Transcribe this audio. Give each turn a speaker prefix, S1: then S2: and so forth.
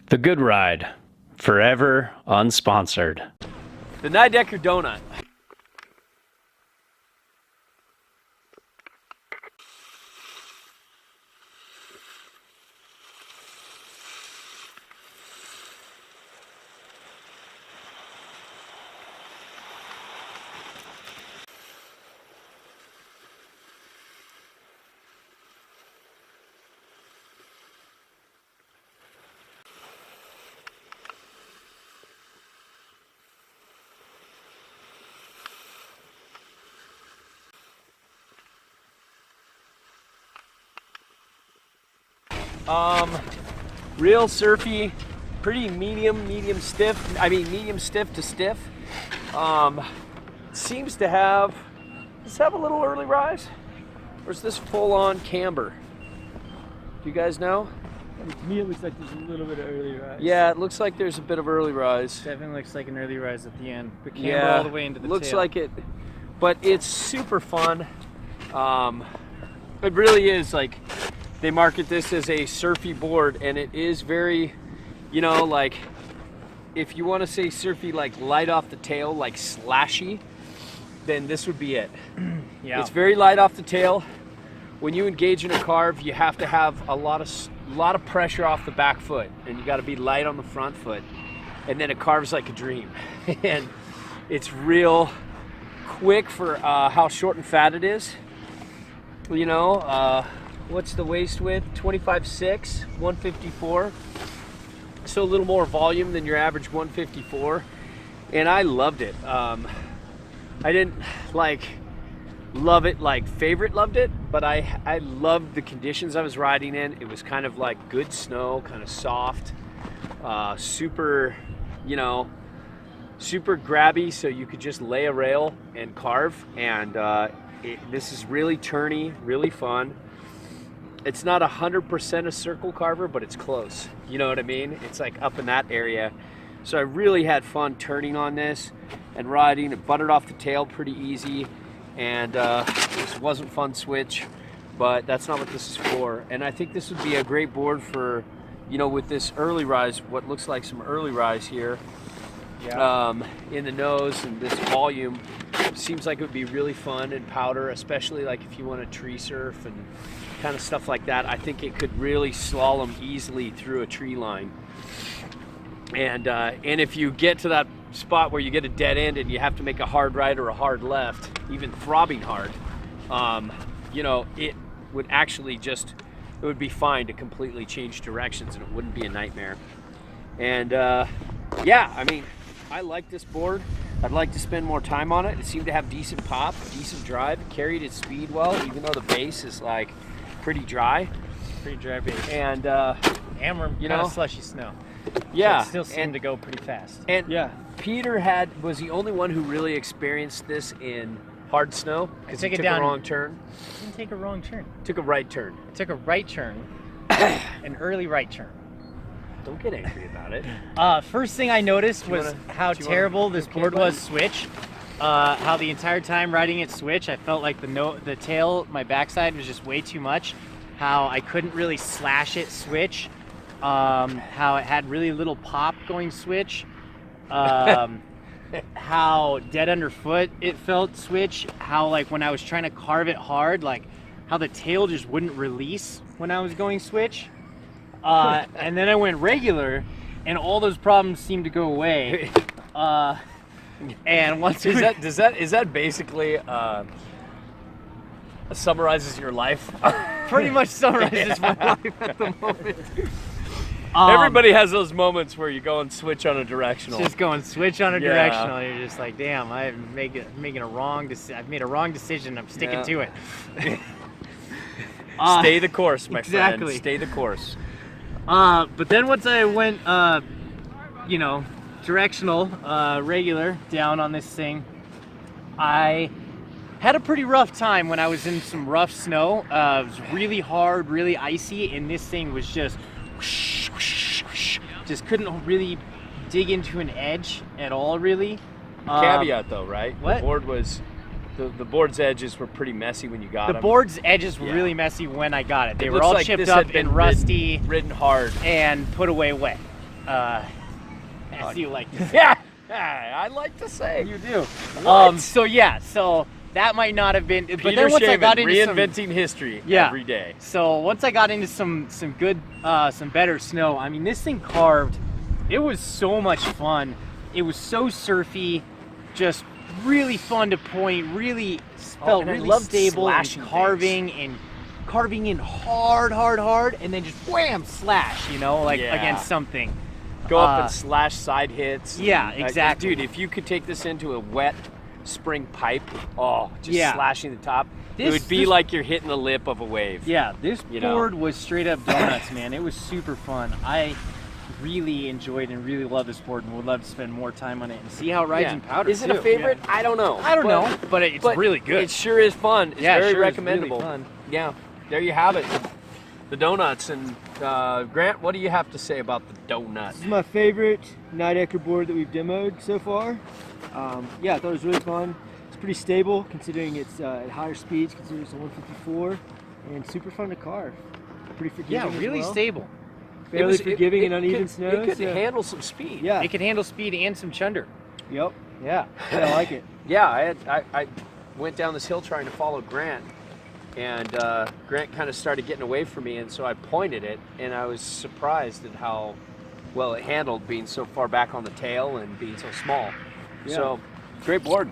S1: The Good Ride, forever unsponsored.
S2: The Nidecker donut. Real surfy, pretty medium stiff. I mean, medium stiff to stiff. Seems to have, does it have a little early rise? Or is this full on camber? Do you guys know?
S3: To me, it looks like there's a little bit of early rise.
S2: Yeah, it looks like there's a bit of early rise.
S3: Definitely looks like an early rise at the end. But camber all the way into the
S2: looks
S3: tail.
S2: like it, but it's super fun. It really is like, they market this as a surfy board, and it is very, you know, like, if you want to say surfy, like light off the tail, like slashy, then this would be it.
S3: Yeah.
S2: It's very light off the tail. When you engage in a carve, you have to have a lot of pressure off the back foot, and you got to be light on the front foot, and then it carves like a dream. And it's real quick for how short and fat it is. You know, what's the waist width? 25.6, 154. So a little more volume than your average 154. And I loved it. I didn't like love it like favorite loved it, but I loved the conditions I was riding in. It was kind of like good snow, kind of soft, super, you know, super grabby, so you could just lay a rail and carve. And this is really turny, really fun. It's not 100% a circle carver, but it's close. You know what I mean? It's like up in that area. So I really had fun turning on this and riding. It buttered off the tail pretty easy. And this wasn't fun switch, but that's not what this is for. And I think this would be a great board for, you know, with this early rise, what looks like some early rise here. Yeah. In the nose, and this volume seems like it would be really fun in powder, especially like if you want to tree surf and kind of stuff like that. I think it could really slalom easily through a tree line. And if you get to that spot where you get a dead end and you have to make a hard right or a hard left, even throbbing hard, you know, it would actually just, it would be fine to completely change directions, and it wouldn't be a nightmare. And yeah, I mean, I like this board. I'd like to spend more time on it. It seemed to have decent pop, decent drive. It carried its speed well, even though the base is like pretty dry.
S3: Pretty dry base.
S2: And
S3: we're
S2: you
S3: kind
S2: know,
S3: of slushy snow.
S2: Yeah.
S3: So it still seemed to go pretty fast.
S2: And
S3: yeah,
S2: Peter was the only one who really experienced this in hard snow, because he took a wrong turn.
S3: Didn't take a wrong turn.
S2: Took a right turn.
S3: Took a right turn, an early right turn.
S2: Don't get angry about it.
S3: First thing I noticed was how terrible this board was switch. How the entire time riding it switch, I felt like the tail, my backside was just way too much. How I couldn't really slash it switch. How it had really little pop going switch. How dead underfoot it felt switch. How like when I was trying to carve it hard, like how the tail just wouldn't release when I was going switch. And then I went regular, and all those problems seemed to go away. And once
S2: is that basically summarizes your life?
S3: Pretty much summarizes my life at the moment.
S2: Everybody has those moments where you go and switch on a directional.
S3: Just go and switch on a directional. You're just like, damn, I've made a wrong decision. I'm sticking to it.
S2: Stay the course, my
S3: exactly.
S2: friend. Stay the course.
S3: But then once I went, you know, directional, regular down on this thing, I had a pretty rough time when I was in some rough snow. It was really hard, really icy, and this thing was just whoosh, whoosh, whoosh. Just couldn't really dig into an edge at all, really.
S2: Caveat though, right?
S3: What?
S2: The board was, the board's edges were pretty messy when you got them.
S3: The board's edges were really messy when I got it. They were all
S2: like
S3: chipped up and rusty.
S2: Ridden hard.
S3: And put away wet. as you like to say.
S2: Yeah, I like to say.
S3: You do.
S2: What?
S3: So yeah, so that might not have been. But
S2: Peter
S3: then once I
S2: Shaman,
S3: got into
S2: reinventing history every day.
S3: So once I got into some good, some better snow, I mean, this thing carved. It was so much fun. It was so surfy, just really fun to point. Really felt
S2: and I
S3: really
S2: loved
S3: stable and
S2: slashing
S3: carving in hard, and then just wham, slash. You know, like
S2: Yeah.
S3: against something.
S2: Go up and slash side hits.
S3: Yeah, exactly.
S2: Dude, if you could take this into a wet spring pipe, just
S3: Yeah.
S2: slashing the top, it
S3: This-
S2: would be
S3: this-
S2: like you're hitting the lip of a wave.
S3: Yeah, this
S2: You know?
S3: board was straight up donuts, man. It was super fun. I really enjoyed and really love this board and would love to spend more time on it and see how it rides in powder.
S2: Is it a
S3: too.
S2: favorite? I don't know.
S3: I don't know, but it's really good.
S2: It sure is fun. It's
S3: Yeah, it
S2: very
S3: sure is
S2: recommendable.
S3: really fun.
S2: Yeah, there you have it. The donuts. And Grant, what do you have to say about the donut?
S4: This is my favorite Nidecker board that we've demoed so far. Yeah, I thought it was really fun. It's pretty stable considering it's at higher speeds, considering it's a 154, and super fun to carve. Pretty forgiving as
S3: really
S4: well.
S3: stable.
S4: Fairly forgiving in uneven
S2: could,
S4: snow.
S2: It could
S4: so-
S2: handle some speed.
S4: Yeah.
S3: It can handle speed and some chunder.
S4: Yep.
S3: Yeah.
S4: Yeah, I like it.
S2: Yeah, I went down this hill trying to follow Grant, and Grant kind of started getting away from me, and so I pointed it, and I was surprised at how well it handled being so far back on the tail and being so small.
S4: Yeah.
S2: So, great board.